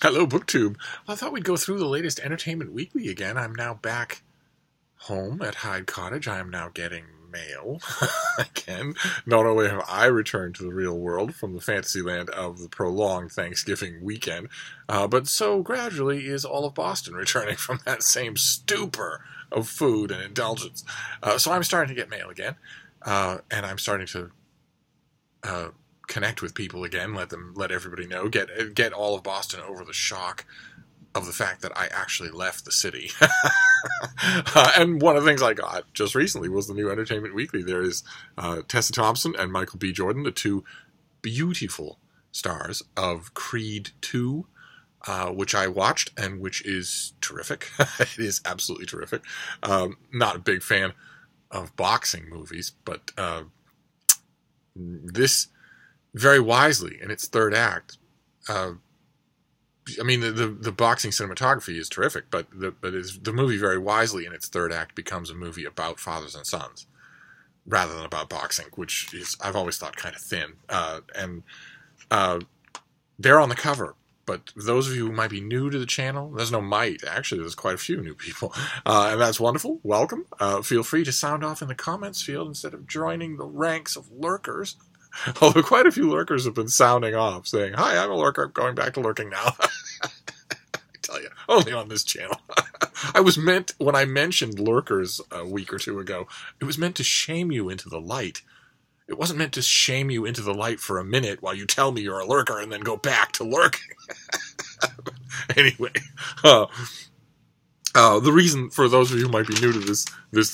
Hello, BookTube. Well, I thought we'd go through the latest Entertainment Weekly again. I'm now back home at Hyde Cottage. I am now getting mail again. Not only have I returned to the real world from the fantasy land of the prolonged Thanksgiving weekend, but so gradually is all of Boston returning from that same stupor of food and indulgence. So I'm starting to get mail again, and I'm starting to connect with people again, let everybody know, get all of Boston over the shock of the fact that I actually left the city. And one of the things I got just recently was the new Entertainment Weekly. There is Tessa Thompson and Michael B. Jordan, the two beautiful stars of Creed 2, which I watched and which is terrific. It is absolutely terrific. Not a big fan of boxing movies, but this very wisely in its third act. I mean, the boxing cinematography is terrific, but the movie very wisely in its third act becomes a movie about fathers and sons rather than about boxing, which is, I've always thought, kind of thin. And they're on the cover. But those of you who might be new to the channel, there's no might. Actually, there's quite a few new people. And that's wonderful. Welcome. Feel free to sound off in the comments field instead of joining the ranks of lurkers. Although quite a few lurkers have been sounding off, saying, "Hi, I'm a lurker. I'm going back to lurking now." I tell you, only on this channel. When I mentioned lurkers a week or two ago, it was meant to shame you into the light. It wasn't meant to shame you into the light for a minute while you tell me you're a lurker and then go back to lurking. Anyway, the reason for those of you who might be new to this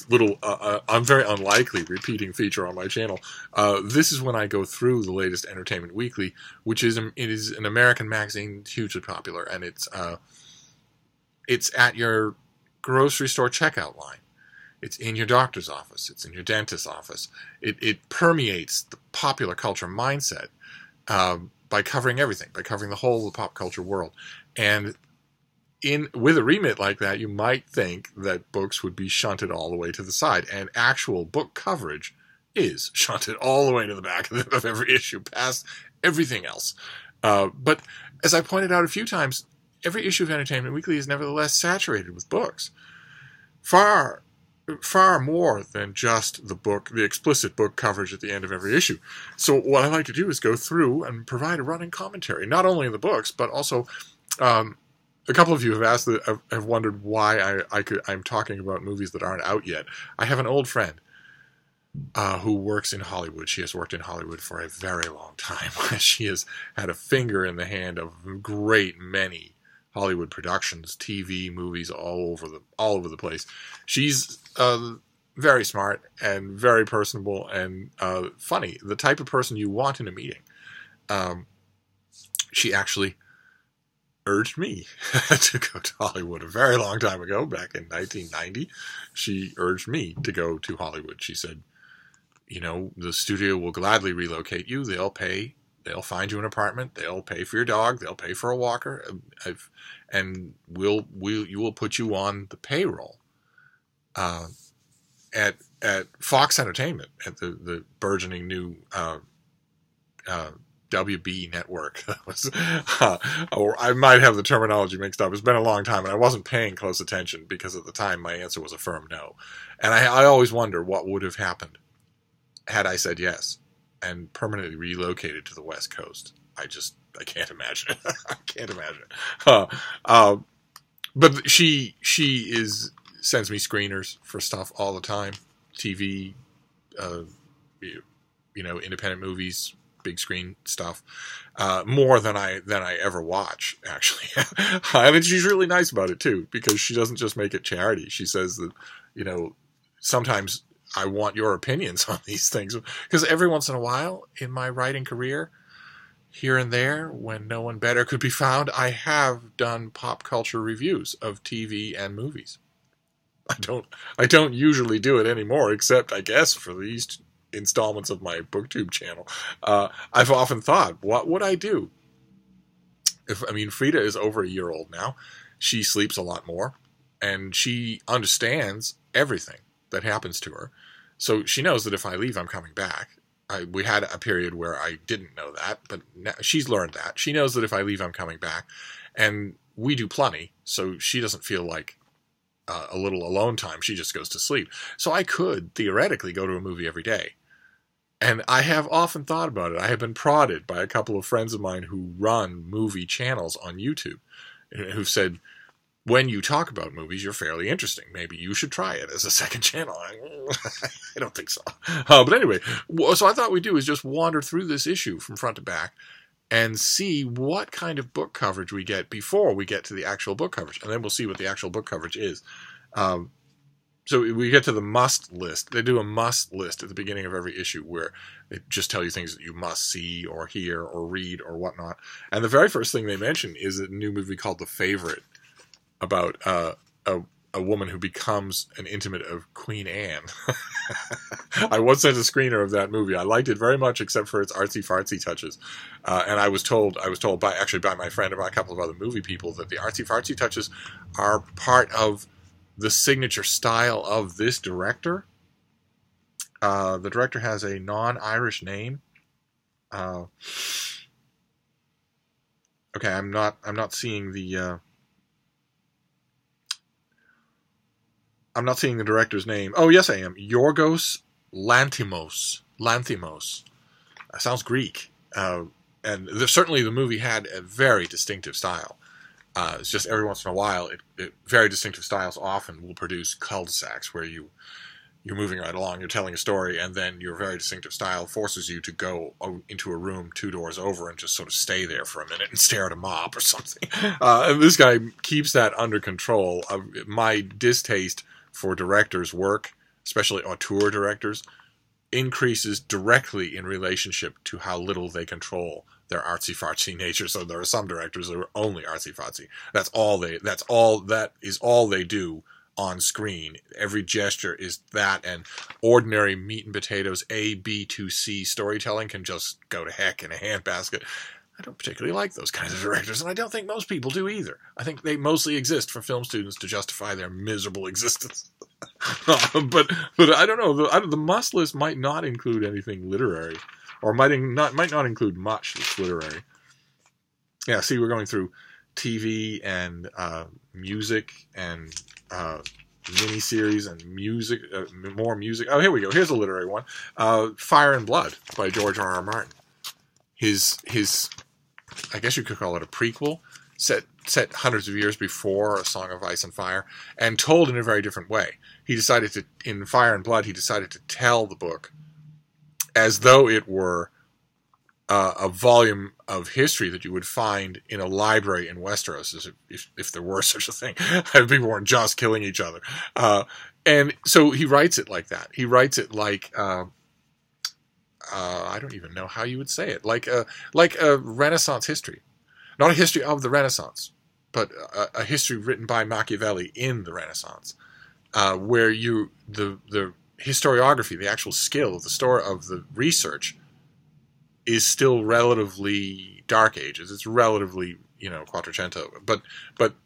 little I'm very unlikely repeating feature on my channel, this is when I go through the latest Entertainment Weekly, which is an American magazine, hugely popular, and it's at your grocery store checkout line. It's in your doctor's office. It's in your dentist's office. It permeates the popular culture mindset by covering everything, by covering the whole of the pop culture world. And with a remit like that, you might think that books would be shunted all the way to the side, and actual book coverage is shunted all the way to the back of every issue, past everything else. But as I pointed out a few times, every issue of Entertainment Weekly is nevertheless saturated with books. Far more than just the explicit book coverage at the end of every issue. So what I like to do is go through and provide a running commentary, not only in the books, but also a couple of you have wondered why I'm talking about movies that aren't out yet. I have an old friend who works in Hollywood. She has worked in Hollywood for a very long time. She has had a finger in the hand of a great many Hollywood productions, TV, movies, all over the place. She's very smart and very personable and funny. The type of person you want in a meeting. She actually urged me to go to Hollywood a very long time ago, back in 1990. She urged me to go to Hollywood. She said, the studio will gladly relocate you. They'll find you an apartment. They'll pay for your dog. They'll pay for a walker, and you will put you on the payroll at Fox Entertainment, at the burgeoning new WB network. Or I might have the terminology mixed up. It's been a long time, and I wasn't paying close attention because at the time my answer was a firm no. And I always wonder what would have happened had I said yes and permanently relocated to the West Coast. I can't imagine it. I can't imagine it. But she sends me screeners for stuff all the time. TV, independent movies, big screen stuff, more than I ever watch, actually. And she's really nice about it too, because she doesn't just make it charity. She says that, sometimes I want your opinions on these things, because every once in a while in my writing career, here and there, when no one better could be found, I have done pop culture reviews of TV and movies. I don't usually do it anymore, except I guess for these installments of my BookTube channel. I've often thought, what would I do? Frida is over a year old now. She sleeps a lot more, and she understands everything that happens to her. So she knows that if I leave, I'm coming back. we had a period where I didn't know that, but now she's learned that. She knows that if I leave, I'm coming back. And we do plenty, so she doesn't feel like a little alone time. She just goes to sleep. So I could, theoretically, go to a movie every day. And I have often thought about it. I have been prodded by a couple of friends of mine who run movie channels on YouTube, who've said, when you talk about movies, you're fairly interesting. Maybe you should try it as a second channel. I don't think so. But anyway, so I thought we'd do is just wander through this issue from front to back and see what kind of book coverage we get before we get to the actual book coverage. And then we'll see what the actual book coverage is. So we get to the must list. They do a must list at the beginning of every issue where they just tell you things that you must see or hear or read or whatnot. And the very first thing they mention is a new movie called The Favorite, about a woman who becomes an intimate of Queen Anne. I once sent a screener of that movie. I liked it very much, except for its artsy-fartsy touches. And I was told by my friend and by a couple of other movie people that the artsy-fartsy touches are part of the signature style of this director. The director has a non-Irish name. Okay, I'm not seeing the. I'm not seeing the director's name. Oh, yes, I am. Yorgos Lanthimos. Lanthimos. That sounds Greek. And certainly the movie had a very distinctive style. It's just every once in a while, very distinctive styles often will produce cul-de-sacs where you're moving right along, you're telling a story, and then your very distinctive style forces you to go into a room 2 doors over and just sort of stay there for a minute and stare at a mop or something. And this guy keeps that under control. My distaste for directors' work, especially auteur directors, increases directly in relationship to how little they control their artsy-fartsy nature. So there are some directors that are only artsy-fartsy. That is all they do on screen. Every gesture is that, and ordinary meat and potatoes A, B to C storytelling can just go to heck in a handbasket. I don't particularly like those kinds of directors, and I don't think most people do either. I think they mostly exist for film students to justify their miserable existence. but I don't know. The must list might not include anything literary, or might not include much that's literary. Yeah, see, we're going through TV and music and miniseries and music, more music. Oh, here we go. Here's a literary one. Fire and Blood by George R.R. Martin. His I guess you could call it a prequel, set hundreds of years before A Song of Ice and Fire, and told in a very different way. In Fire and Blood, he decided to tell the book as though it were a volume of history that you would find in a library in Westeros, if there were such a thing. People weren't just killing each other. And so he writes it like that. He writes it like... I don't even know how you would say it. Like a Renaissance history. Not a history of the Renaissance, but a history written by Machiavelli in the Renaissance, where the historiography, the actual skill of the story of the research, is still relatively Dark Ages. It's relatively Quattrocento, but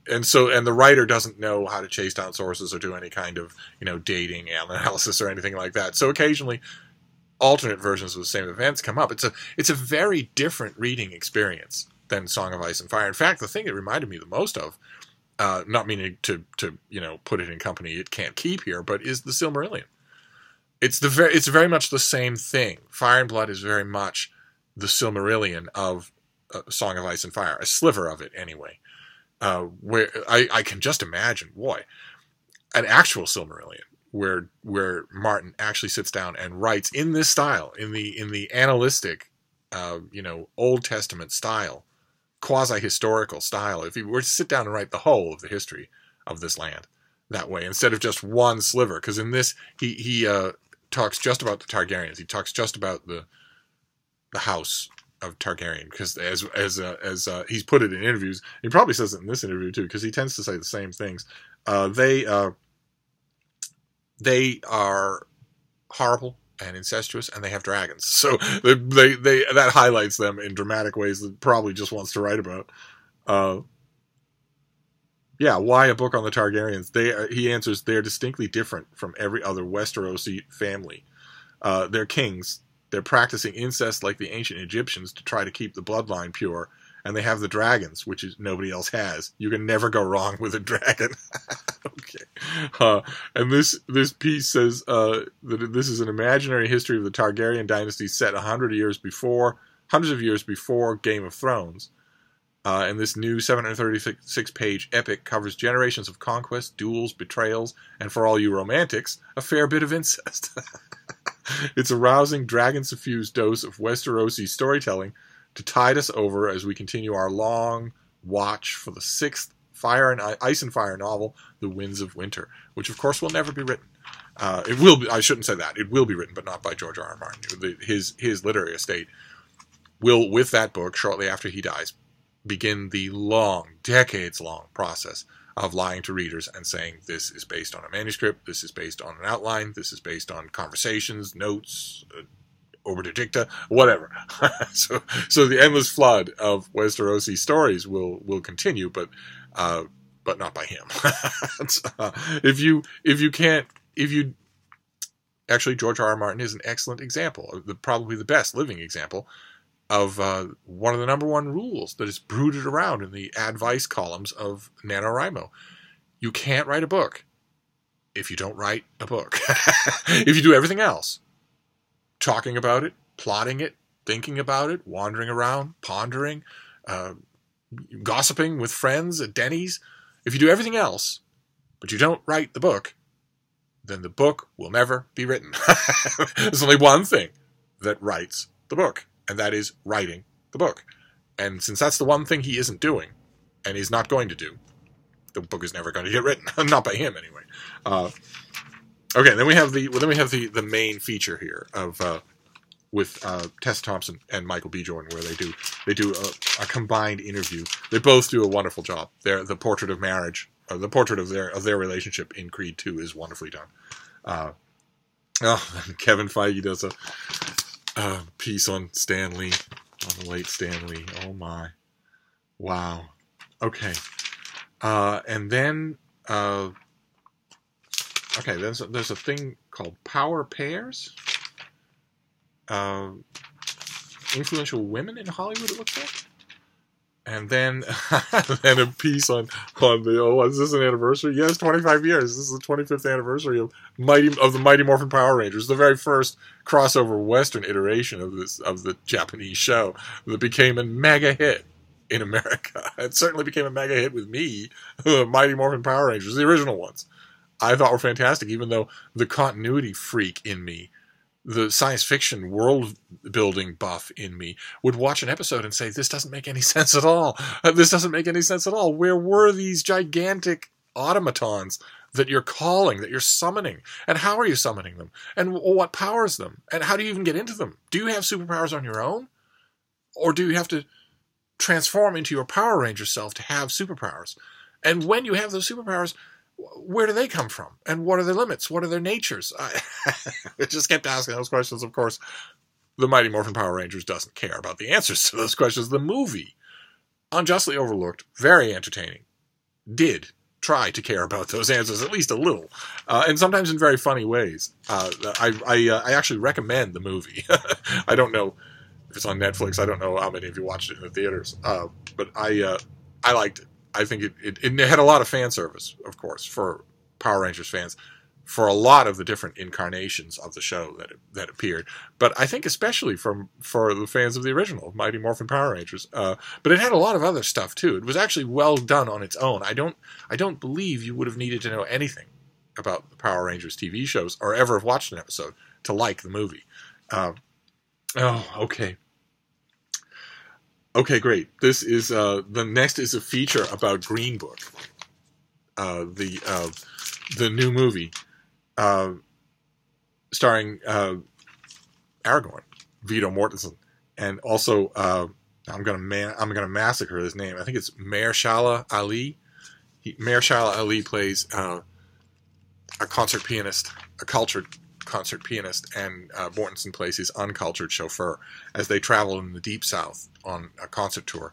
the writer doesn't know how to chase down sources or do any kind of dating analysis or anything like that. So occasionally, alternate versions of the same events come up. It's a very different reading experience than Song of Ice and Fire. In fact, the thing it reminded me the most of, not meaning to put it in company it can't keep here, but is the Silmarillion. It's very much the same thing. Fire and Blood is very much the Silmarillion of Song of Ice and Fire, a sliver of it anyway. Where I can just imagine, an actual Silmarillion, where Martin actually sits down and writes in this style, in the analytic, Old Testament style, quasi-historical style. If he were to sit down and write the whole of the history of this land that way, instead of just one sliver, because in this he talks just about the Targaryens. He talks just about the house of Targaryen, because as he's put it in interviews, he probably says it in this interview too, because he tends to say the same things. They are horrible and incestuous, and they have dragons. So they that highlights them in dramatic ways that probably just wants to write about. Why a book on the Targaryens? He answers, they're distinctly different from every other Westerosi family. They're kings, They're practicing incest like the ancient Egyptians to try to keep the bloodline pure. And they have the dragons, which is nobody else has. You can never go wrong with a dragon. Okay. And this piece says that this is an imaginary history of the Targaryen dynasty set hundreds of years before Game of Thrones. And this new 736-page epic covers generations of conquest, duels, betrayals, and for all you romantics, a fair bit of incest. It's a rousing, dragon-suffused dose of Westerosi storytelling to tide us over as we continue our long watch for the 6th Ice and Fire novel, The Winds of Winter, which of course will never be written. It will be, I shouldn't say that. It will be written, but not by George R. R. Martin. His literary estate will, with that book, shortly after he dies, begin the long, decades-long process of lying to readers and saying this is based on a manuscript, this is based on an outline, this is based on conversations, notes, obiter dicta, whatever. so the endless flood of Westerosi stories will continue, but not by him. Actually, George R. R. Martin is an excellent example, probably the best living example of one of the #1 rules that is brooded around in the advice columns of NaNoWriMo. You can't write a book if you don't write a book. If you do everything else, talking about it, plotting it, thinking about it, wandering around, pondering, gossiping with friends at Denny's, if you do everything else, but you don't write the book, then the book will never be written. There's only one thing that writes the book, and that is writing the book. And since that's the one thing he isn't doing, and he's not going to do, the book is never going to get written. Not by him, anyway. Okay, then we have the main feature here of with Tessa Thompson and Michael B. Jordan, where they do a combined interview. They both do a wonderful job. The portrait of marriage, the portrait of their relationship in Creed 2 is wonderfully done. Kevin Feige does a piece on Stan Lee, on the late Stan Lee. Oh my, wow. Okay, and then there's a thing called Power Pairs. Influential women in Hollywood, it looks like. And then a piece on the, is this an anniversary? Yes, 25 years. This is the 25th anniversary of the Mighty Morphin Power Rangers, the very first crossover Western iteration of the Japanese show that became a mega hit in America. It certainly became a mega hit with me. The Mighty Morphin Power Rangers, the original ones, I thought were fantastic, even though the continuity freak in me, the science fiction world-building buff in me, would watch an episode and say, this doesn't make any sense at all. This doesn't make any sense at all. Where were these gigantic automatons that you're calling, that you're summoning? And how are you summoning them? And what powers them? And how do you even get into them? Do you have superpowers on your own? Or do you have to transform into your Power Ranger self to have superpowers? And when you have those superpowers, where do they come from? And what are their limits? What are their natures? I just kept asking those questions. Of course, the Mighty Morphin Power Rangers doesn't care about the answers to those questions. The movie, unjustly overlooked, very entertaining, did try to care about those answers, at least a little, and sometimes in very funny ways. I actually recommend the movie. I don't know if it's on Netflix. I don't know how many of you watched it in the theaters, but I liked it. I think it had a lot of fan service, of course, for Power Rangers fans, for a lot of the different incarnations of the show that appeared. But I think especially for the fans of the original Mighty Morphin Power Rangers. But it had a lot of other stuff too. It was actually well done on its own. I don't believe you would have needed to know anything about the Power Rangers TV shows or ever have watched an episode to like the movie. Okay. Okay, great. This is the next is a feature about Green Book, the new movie starring Aragorn, Viggo Mortensen, and also I'm gonna massacre his name. I think it's Mahershala Ali. Mahershala Ali plays a concert pianist, a cultured concert pianist, and Mortensen plays his uncultured chauffeur as they travel in the Deep South on a concert tour.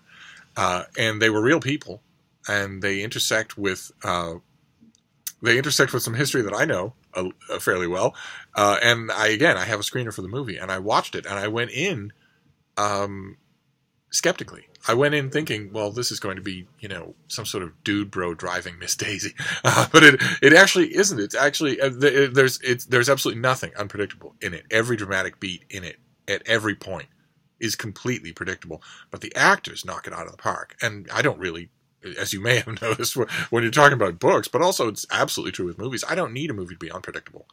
And they were real people, and they intersect with some history that I know fairly well. And I have a screener for the movie, and I watched it, and I went in skeptically. I went in thinking, well, this is going to be, some sort of dude bro driving Miss Daisy, but it actually isn't. It's actually there's absolutely nothing unpredictable in it. Every dramatic beat in it at every point is completely predictable, but the actors knock it out of the park. And I don't really, as you may have noticed when you're talking about books, but also it's absolutely true with movies. I don't need a movie to be unpredictable,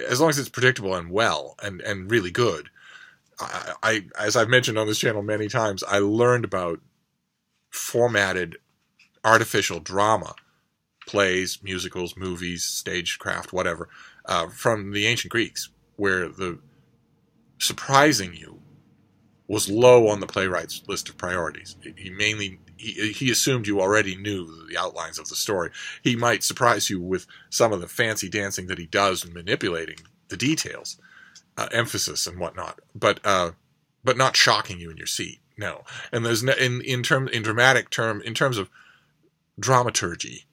as long as it's predictable and well and really good. I, as I've mentioned on this channel many times, I learned about formatted artificial drama, plays, musicals, movies, stagecraft, whatever, from the ancient Greeks, where the surprising you was low on the playwright's list of priorities. He assumed you already knew the outlines of the story. He might surprise you with some of the fancy dancing that he does in manipulating the details. Emphasis and whatnot, but not shocking you in your seat. No, and there's in terms of dramaturgy,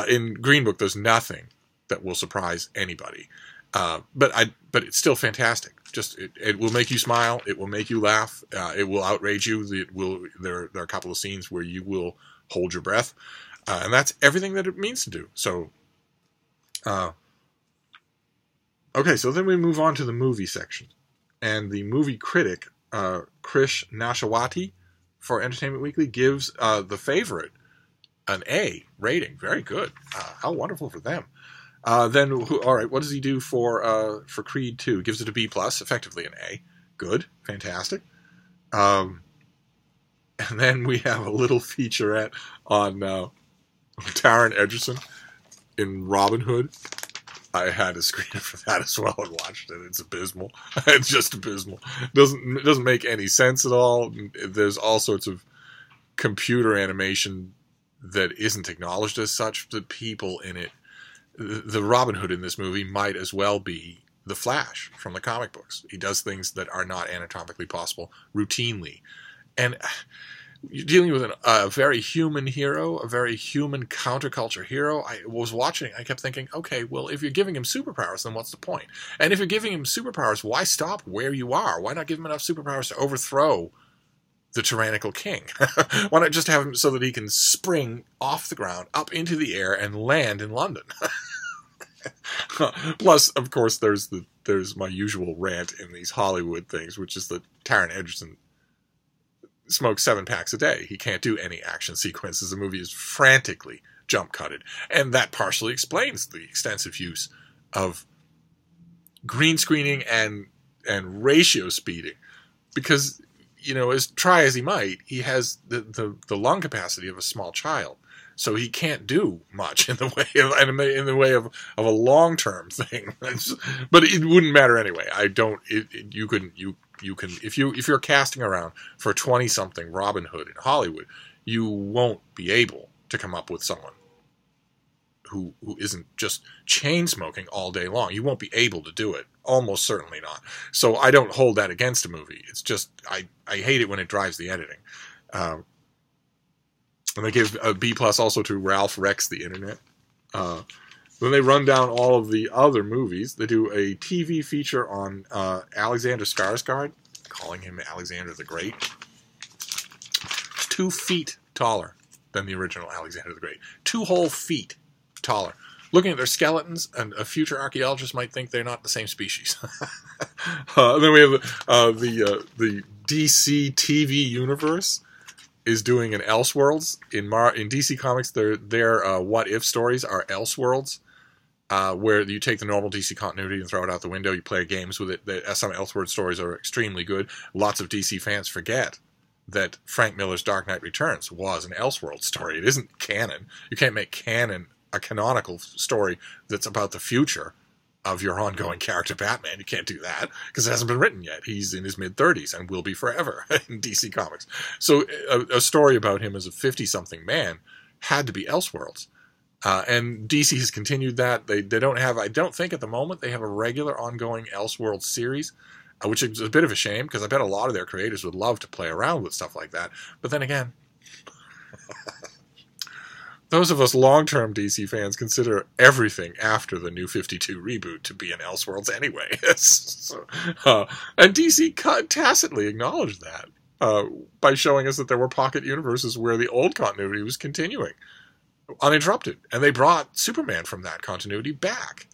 in Green Book, there's nothing that will surprise anybody. But it's still fantastic. Just it will make you smile. It will make you laugh. It will outrage you. There are a couple of scenes where you will hold your breath, and that's everything that it means to do. So. Okay, so then we move on to the movie section. And the movie critic, Krish Nashawati, for Entertainment Weekly, gives The Favorite an A rating. Very good. How wonderful for them. Then, all right, what does he do for Creed 2? Gives it a B+, effectively an A. Good. Fantastic. And then we have a little featurette on Taron Egerton in Robin Hood. I had a screener for that as well and watched it. It's abysmal. It's just abysmal. It doesn't make any sense at all. There's all sorts of computer animation that isn't acknowledged as such. The people in it, the Robin Hood in this movie might as well be the Flash from the comic books. He does things that are not anatomically possible routinely. And you're dealing with a very human hero, a very human counterculture hero. I was watching, I kept thinking, okay, well, if you're giving him superpowers, then what's the point? And if you're giving him superpowers, why stop where you are? Why not give him enough superpowers to overthrow the tyrannical king? Why not just have him so that he can spring off the ground, up into the air, and land in London? Plus, of course, there's my usual rant in these Hollywood things, which is that Taron Egerton smokes 7 packs a day. He can't do any action sequences. The movie is frantically jump-cutted. And that partially explains the extensive use of green screening and ratio speeding. Because, try as he might, he has the lung capacity of a small child. So he can't do much in the way of a long-term thing. But it wouldn't matter anyway. You can if you're casting around for 20-something Robin Hood in Hollywood, you won't be able to come up with someone who isn't just chain smoking all day long. You won't be able to do it. Almost certainly not. So I don't hold that against a movie. It's just I hate it when it drives the editing. And they give a B+ also to Ralph Wrecks the Internet. Then they run down all of the other movies. They do a TV feature on Alexander Skarsgård, calling him Alexander the Great. 2 feet taller than the original Alexander the Great. 2 whole feet taller. Looking at their skeletons, and a future archaeologist might think they're not the same species. And then we have the DC TV universe is doing an Elseworlds. In DC Comics, their what-if stories are Elseworlds. Where you take the normal DC continuity and throw it out the window. You play games with it. Some Elseworlds stories are extremely good. Lots of DC fans forget that Frank Miller's Dark Knight Returns was an Elseworlds story. It isn't canon. You can't make canon a canonical story that's about the future of your ongoing character Batman. You can't do that because it hasn't been written yet. He's in his mid-30s and will be forever in DC Comics. So a story about him as a 50-something man had to be Elseworlds. And DC has continued that. They don't have, I don't think at the moment, they have a regular ongoing Elseworlds series, which is a bit of a shame because I bet a lot of their creators would love to play around with stuff like that. But then again, those of us long-term DC fans consider everything after the New 52 reboot to be an Elseworlds anyway. So, and DC tacitly acknowledged that by showing us that there were pocket universes where the old continuity was continuing uninterrupted. And they brought Superman from that continuity back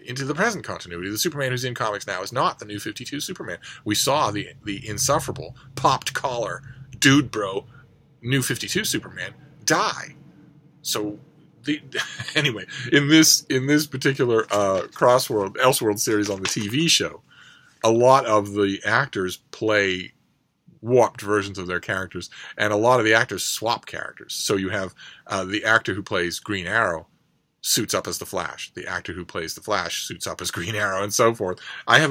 into the present continuity. The Superman who's in comics now is not the New 52 Superman. We saw the insufferable, popped collar, dude bro, New 52 Superman die. So, anyway, in this particular Elseworld series on the TV show, a lot of the actors play warped versions of their characters, and a lot of the actors swap characters. So you have the actor who plays Green Arrow suits up as the Flash. The actor who plays the Flash suits up as Green Arrow, and so forth. I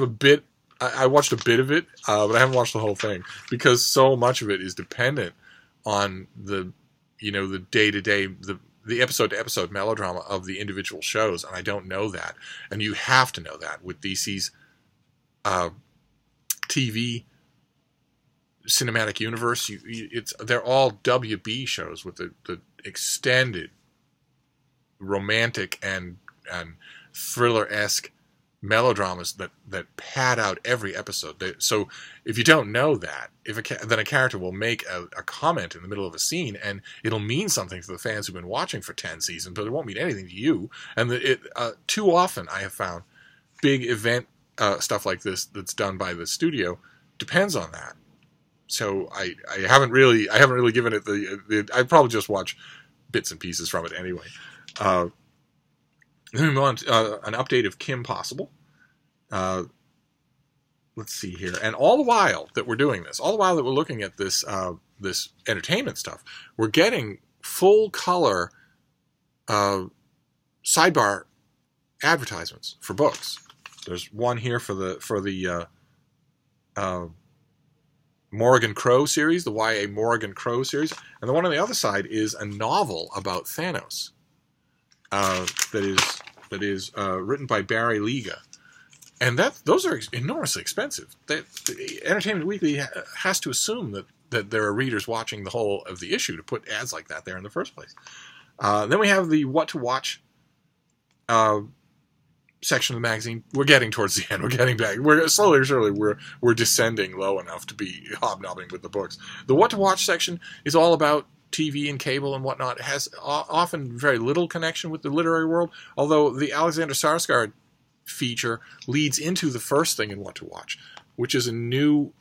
watched a bit of it, but I haven't watched the whole thing, because so much of it is dependent on the day-to-day, the episode-to-episode melodrama of the individual shows, and I don't know that. And you have to know that with DC's TV cinematic universe. They're all WB shows with the extended romantic and thriller-esque melodramas that pad out every episode. So if you don't know that, then a character will make a comment in the middle of a scene, and it'll mean something to the fans who've been watching for 10 seasons, but it won't mean anything to you. And too often I have found big event stuff like this that's done by the studio depends on that. So I haven't really given it I'd probably just watch bits and pieces from it anyway. Then we move on to an update of Kim Possible. Let's see here. And all the while that we're doing this, all the while that we're looking at this this entertainment stuff, we're getting full color sidebar advertisements for books. There's one here for the Morrigan Crow series, the YA Morrigan Crow series, and the one on the other side is a novel about Thanos. That is written by Barry Liga, and those are enormously expensive. Entertainment Weekly has to assume that there are readers watching the whole of the issue to put ads like that there in the first place. Then we have the What to Watch section of the magazine. We're getting towards the end. We're getting back. We're slowly or surely we're descending low enough to be hobnobbing with the books. The What to Watch section is all about TV and cable and whatnot. It has often very little connection with the literary world, although the Alexander Sarsgaard feature leads into the first thing in What to Watch, which is a new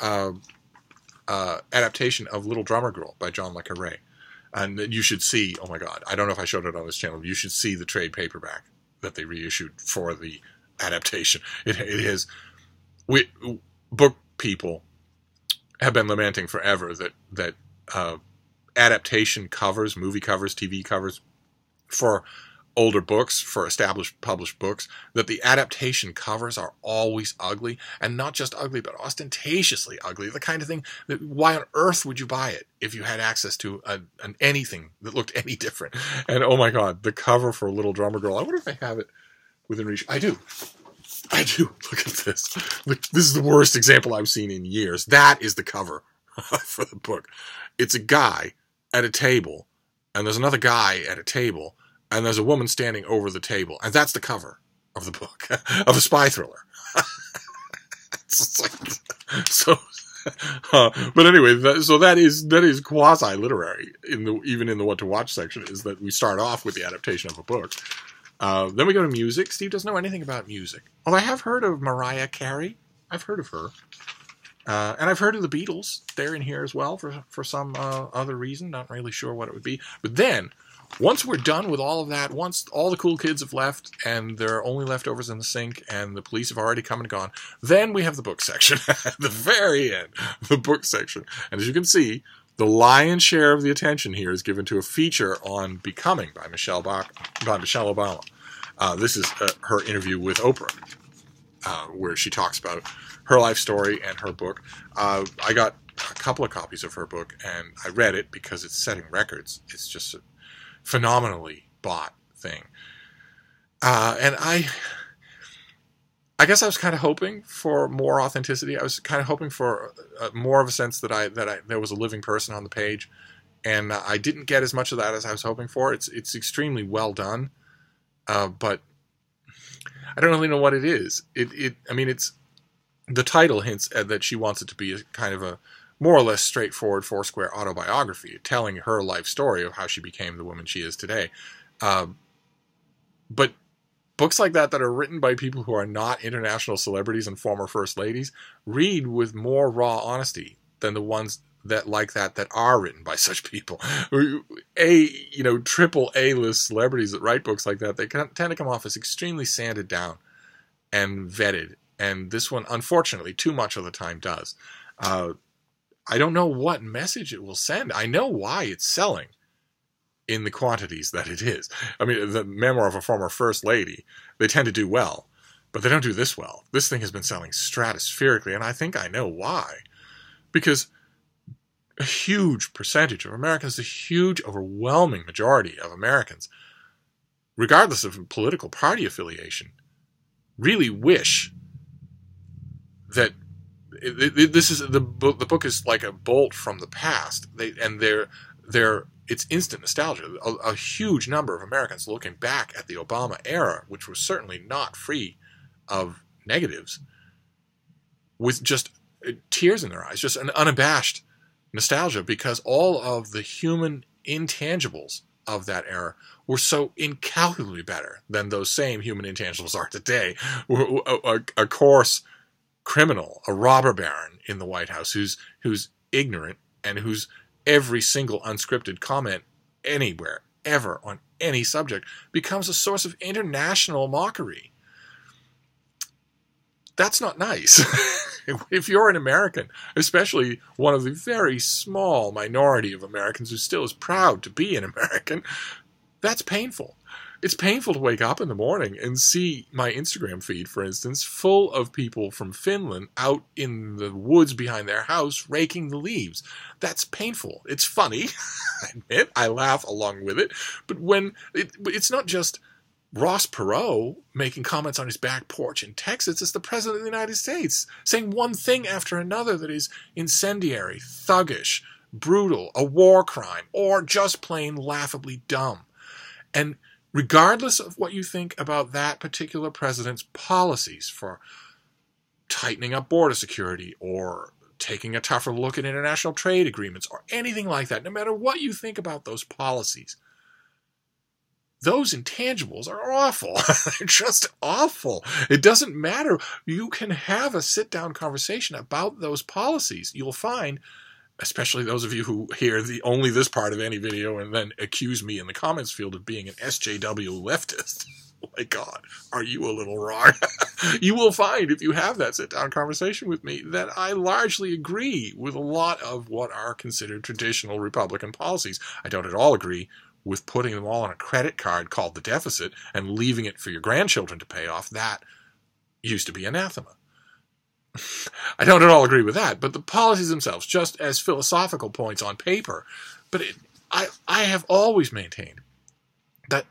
adaptation of Little Drummer Girl by John le Carré. And you should see, oh my God, I don't know if I showed it on this channel, you should see the trade paperback that they reissued for the adaptation. It is, book people have been lamenting forever that adaptation covers, movie covers, TV covers for older books, for established published books, that the adaptation covers are always ugly, and not just ugly, but ostentatiously ugly. The kind of thing that, why on earth would you buy it if you had access to an anything that looked any different? And oh my God, the cover for Little Drummer Girl, I wonder if I have it within reach. I do. Look at this. This is the worst example I've seen in years. That is the cover for the book. It's a guy at a table, and there's another guy at a table, and there's a woman standing over the table, and that's the cover of the book, of a spy thriller. But anyway, so that is quasi-literary, even in the What to Watch section, is that we start off with the adaptation of a book. Then we go to music. Steve doesn't know anything about music. Well, I have heard of Mariah Carey. I've heard of her. And I've heard of the Beatles. They're in here as well for some other reason. Not really sure what it would be. But then, once we're done with all of that, once all the cool kids have left and there are only leftovers in the sink and the police have already come and gone, then we have the book section. At the very end, the book section. And as you can see, the lion's share of the attention here is given to a feature on Becoming by Michelle Obama. This is her interview with Oprah, where she talks about her life story and her book. I got a couple of copies of her book, and I read it because it's setting records. It's just a phenomenally bought thing. And I guess I was kind of hoping for more authenticity. I was kind of hoping for more of a sense that there was a living person on the page. And I didn't get as much of that as I was hoping for. It's extremely well done, but I don't really know what it is. I mean, it's the title hints at that she wants it to be a kind of a more or less straightforward Foursquare autobiography, telling her life story of how she became the woman she is today. But books like that are written by people who are not international celebrities and former first ladies read with more raw honesty than the ones that are written by such people. Triple A-list celebrities that write books like that, they tend to come off as extremely sanded down and vetted. And this one, unfortunately, too much of the time does. I don't know what message it will send. I know why it's selling in the quantities that it is. I mean, the memoir of a former first lady, they tend to do well, but they don't do this well. This thing has been selling stratospherically, and I think I know why. Because a huge percentage of Americans, a huge, overwhelming majority of Americans, regardless of political party affiliation, really wish that this is the book is like a bolt from the past. It's instant nostalgia. A huge number of Americans looking back at the Obama era, which was certainly not free of negatives, with just tears in their eyes, just an unabashed nostalgia, because all of the human intangibles of that era were so incalculably better than those same human intangibles are today. A coarse criminal, a robber baron in the White House who's ignorant and whose every single unscripted comment anywhere, ever, on any subject becomes a source of international mockery. That's not nice. If you're an American, especially one of the very small minority of Americans who still is proud to be an American, that's painful. It's painful to wake up in the morning and see my Instagram feed, for instance, full of people from Finland out in the woods behind their house raking the leaves. That's painful. It's funny, I admit. I laugh along with it. But when it's not just Ross Perot making comments on his back porch in Texas, it's the President of the United States saying one thing after another that is incendiary, thuggish, brutal, a war crime, or just plain laughably dumb. And regardless of what you think about that particular president's policies for tightening up border security or taking a tougher look at international trade agreements or anything like that, no matter what you think about those policies, those intangibles are awful. They're just awful. It doesn't matter. You can have a sit-down conversation about those policies. You'll find, especially those of you who hear only this part of any video and then accuse me in the comments field of being an SJW leftist. Oh my God, are you a little wrong? You will find, if you have that sit-down conversation with me, that I largely agree with a lot of what are considered traditional Republican policies. I don't at all agree with putting them all on a credit card called the deficit and leaving it for your grandchildren to pay off. That used to be anathema. I don't at all agree with that, but the policies themselves, just as philosophical points on paper, but I have always maintained that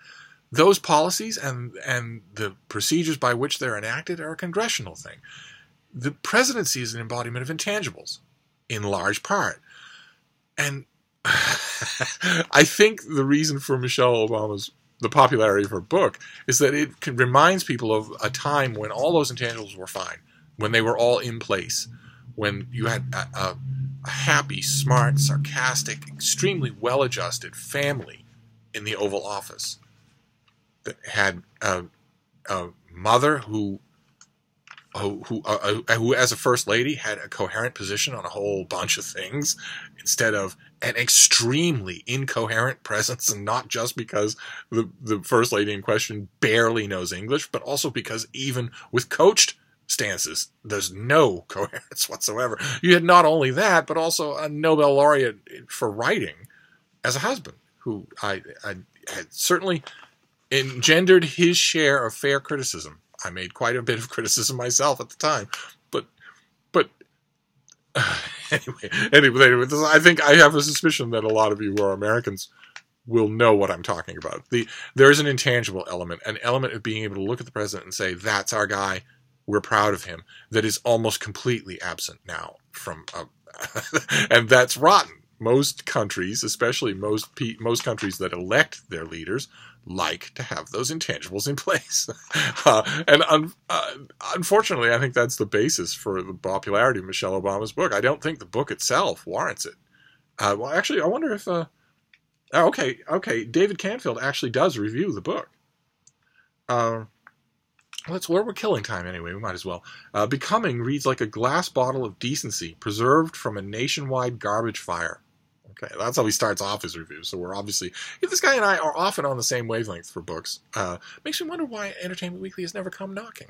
those policies and the procedures by which they're enacted are a congressional thing. The presidency is an embodiment of intangibles, in large part. And I think the reason for Michelle Obama's the popularity of her book is that it reminds people of a time when all those intangibles were fine, when they were all in place, when you had a happy, smart, sarcastic, extremely well-adjusted family in the Oval Office that had a mother who as a first lady had a coherent position on a whole bunch of things instead of an extremely incoherent presence, and not just because the first lady in question barely knows English, but also because even with coached stances, there's no coherence whatsoever. You had not only that, but also a Nobel laureate for writing as a husband, who I had certainly engendered his share of fair criticism. I made quite a bit of criticism myself at the time, but anyway, I think I have a suspicion that a lot of you who are Americans will know what I'm talking about. There is an intangible element, an element of being able to look at the president and say, that's our guy, we're proud of him, that is almost completely absent now from, and that's rotten. most countries, especially most countries that elect their leaders, like to have those intangibles in place. Unfortunately, I think that's the basis for the popularity of Michelle Obama's book. I don't think the book itself warrants it. Well, actually, I wonder if... okay, David Canfield actually does review the book. We're killing time anyway, we might as well. Becoming reads like a glass bottle of decency, preserved from a nationwide garbage fire. Okay, that's how he starts off his review, so we're obviously... This guy and I are often on the same wavelength for books. Makes me wonder why Entertainment Weekly has never come knocking.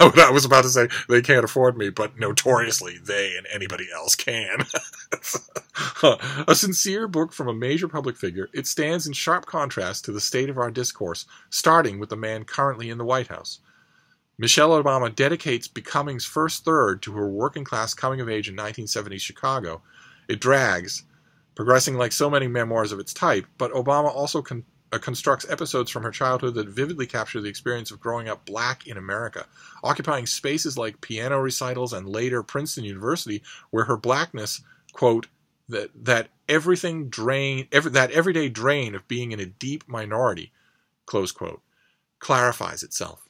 I was about to say they can't afford me, but notoriously they and anybody else can. A sincere book from a major public figure, it stands in sharp contrast to the state of our discourse, starting with the man currently in the White House. Michelle Obama dedicates Becoming's first third to her working-class coming-of-age in 1970s Chicago. It drags, progressing like so many memoirs of its type, but Obama also constructs episodes from her childhood that vividly capture the experience of growing up black in America, occupying spaces like piano recitals and later Princeton University, where her blackness, quote, that everyday drain of being in a deep minority, close quote, clarifies itself.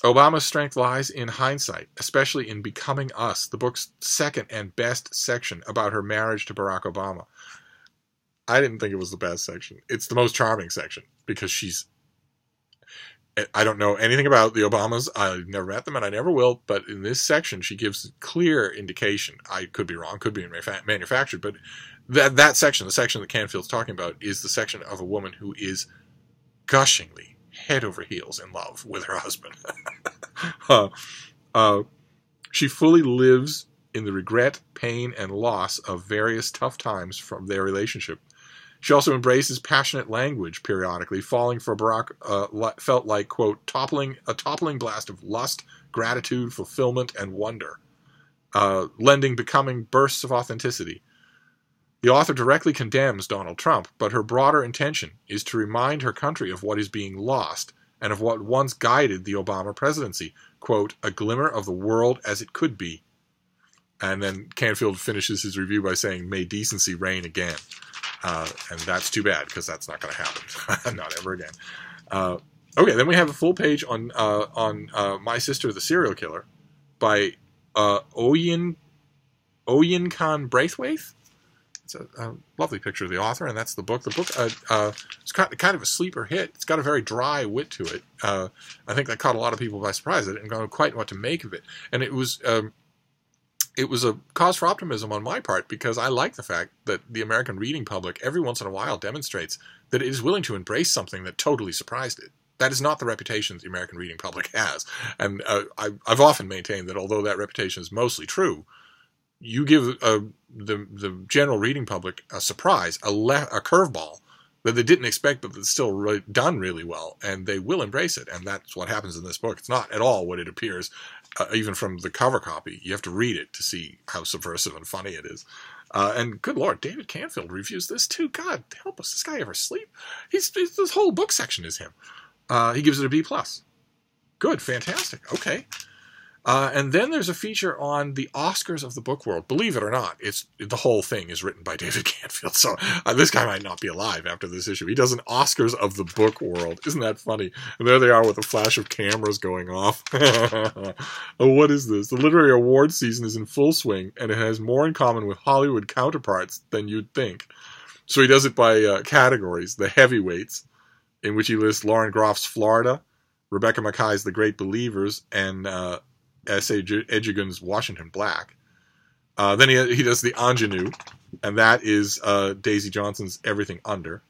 Obama's strength lies in hindsight, especially in Becoming Us, the book's second and best section about her marriage to Barack Obama. I didn't think it was the best section. It's the most charming section because I don't know anything about the Obamas. I've never met them and I never will. But in this section, she gives clear indication. I could be wrong, could be manufactured. But that section, the section that Canfield's talking about, is the section of a woman who is gushingly, head over heels in love with her husband. She fully lives in the regret, pain, and loss of various tough times from their relationship. She also embraces passionate language periodically, falling for Barack felt like, quote, a toppling blast of lust, gratitude, fulfillment, and wonder, lending Becoming bursts of authenticity. The author directly condemns Donald Trump, but her broader intention is to remind her country of what is being lost and of what once guided the Obama presidency, quote, a glimmer of the world as it could be. And then Canfield finishes his review by saying, may decency reign again. And that's too bad, because that's not going to happen. Not ever again. Okay, then we have a full page on My Sister, the Serial Killer by Oyin Khan Braithwaite. It's a lovely picture of the author, and that's the book. The book is kind of a sleeper hit. It's got a very dry wit to it. I think that caught a lot of people by surprise. I didn't know quite what to make of it. And it was a cause for optimism on my part, because I like the fact that the American reading public every once in a while demonstrates that it is willing to embrace something that totally surprised it. That is not the reputation the American reading public has. And I've often maintained that although that reputation is mostly true, you give the general reading public a surprise, a curveball that they didn't expect, but that's still done really well, and they will embrace it. And that's what happens in this book. It's not at all what it appears, even from the cover copy. You have to read it to see how subversive and funny it is. And good Lord, David Canfield reviews this too. God help us, this guy ever sleep? This whole book section is him. He gives it a B+. Good, fantastic, okay. And then there's a feature on the Oscars of the book world. Believe it or not, the whole thing is written by David Canfield. So this guy might not be alive after this issue. He does an Oscars of the book world. Isn't that funny? And there they are with a flash of cameras going off. Oh, what is this? The literary award season is in full swing, and it has more in common with Hollywood counterparts than you'd think. So he does it by categories. The heavyweights, in which he lists Lauren Groff's Florida, Rebecca Mackay's The Great Believers, and S.A. Edgerton's Washington Black. Then he does the ingenue, and that is Daisy Johnson's Everything Under.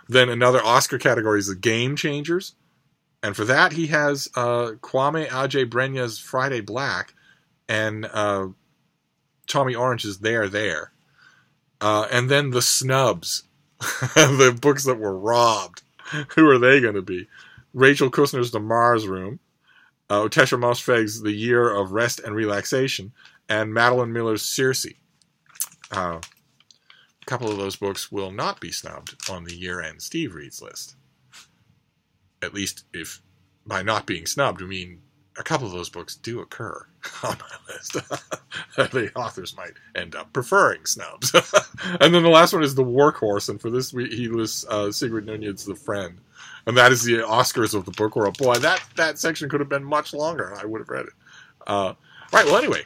Then another Oscar category is the Game Changers, and for that he has Kwame Adjei-Brenya's Friday Black and Tommy Orange's There. And then the snubs, the books that were robbed. Who are they going to be? Rachel Kushner's The Mars Room, Tesha Mosfeg's The Year of Rest and Relaxation, and Madeline Miller's Circe. A couple of those books will not be snubbed on the year-end Steve Reads list. At least if by not being snubbed, we mean a couple of those books do occur on my list. The authors might end up preferring snubs. And then the last one is The Workhorse, and for this he lists Sigrid Nunez's The Friend. And that is the Oscars of the book world. Boy, that section could have been much longer, and I would have read it. Right, well, anyway,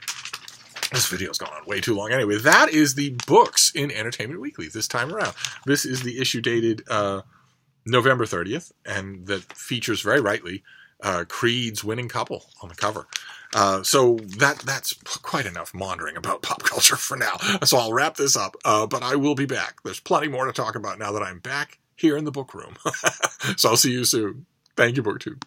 this video's gone on way too long. Anyway, that is the books in Entertainment Weekly this time around. This is the issue dated November 30th, and that features, very rightly, Creed's winning couple on the cover. So that's quite enough maundering about pop culture for now. So I'll wrap this up, but I will be back. There's plenty more to talk about now that I'm back here in the book room. So I'll see you soon. Thank you, BookTube.